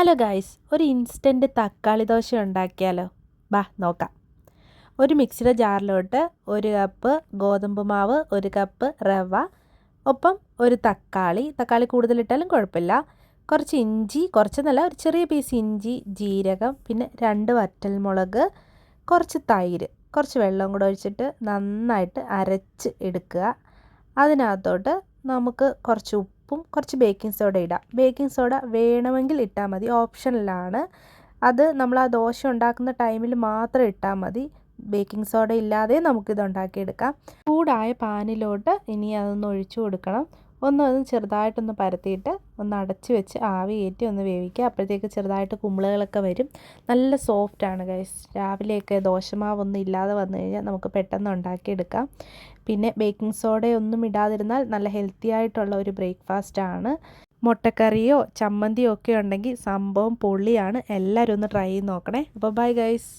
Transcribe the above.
Hello guys, ഒരു instant തക്കാളി ദോശ ഉണ്ടാക്കിയാലോ? ബാ നോക്കാം. ഒരു മിക്സിയുടെ ജാറിലോട്ട് 1 കപ്പ് ഗോതമ്പ് മാവ്, 1 കപ്പ് റവ, ഒപ്പം ഒരു തക്കാളി കൂടുതലിട്ടാലും കുഴപ്പമില്ല, കുറച്ച് ഇഞ്ചി, കുറച്ചെന്നല്ല ഒരു ചെറിയ പീസ് ഇഞ്ചി, ജീരകം, പിന്നെ 2 വറ്റൽമുളക്, കുറച്ച് തൈര്, കുറച്ച് വെള്ളം കൂടെ ഒഴിച്ചിട്ട് നന്നായിട്ട് അരച്ച് എടുക്കുക. അതിനകത്തോട്ട് നമുക്ക് കുറച്ച് ഉപ്പും കുറച്ച് ബേക്കിംഗ് സോഡ ഇടാം. ബേക്കിംഗ് സോഡ വേണമെങ്കിൽ ഇട്ടാൽ മതി, ഓപ്ഷനിലാണ്. അത് നമ്മൾ ആ ദോശ ഉണ്ടാക്കുന്ന ടൈമിൽ മാത്രം ഇട്ടാൽ മതി. ബേക്കിംഗ് സോഡ ഇല്ലാതെ നമുക്കിത് ഉണ്ടാക്കിയെടുക്കാം. ചൂടായ പാനിലോട്ട് ഇനി അതൊന്ന് ഒഴിച്ചു കൊടുക്കണം. ഒന്ന് ചെറുതായിട്ടൊന്ന് പരത്തിയിട്ട് ഒന്ന് അടച്ച് വെച്ച് ആവി കയറ്റി ഒന്ന് വേവിക്കുക. അപ്പോഴത്തേക്ക് ചെറുതായിട്ട് കുമിളകളൊക്കെ വരും. നല്ല സോഫ്റ്റാണ് ഗൈസ്. രാവിലെയൊക്കെ ദോശമാവൊന്നും ഇല്ലാതെ വന്നു കഴിഞ്ഞാൽ നമുക്ക് പെട്ടെന്ന് ഉണ്ടാക്കിയെടുക്കാം. പിന്നെ ബേക്കിംഗ് സോഡയൊന്നും ഇടാതിരുന്നാൽ നല്ല ഹെൽത്തി ആയിട്ടുള്ള ഒരു ബ്രേക്ക്ഫാസ്റ്റാണ്. മുട്ടക്കറിയോ ചമ്മന്തിയോ ഒക്കെ ഉണ്ടെങ്കിൽ സംഭവം പൊള്ളിയാണ്. എല്ലാവരും ഒന്ന് ട്രൈ ചെയ്ത് നോക്കണേ. അപ്പോൾ ബൈ ഗൈസ്.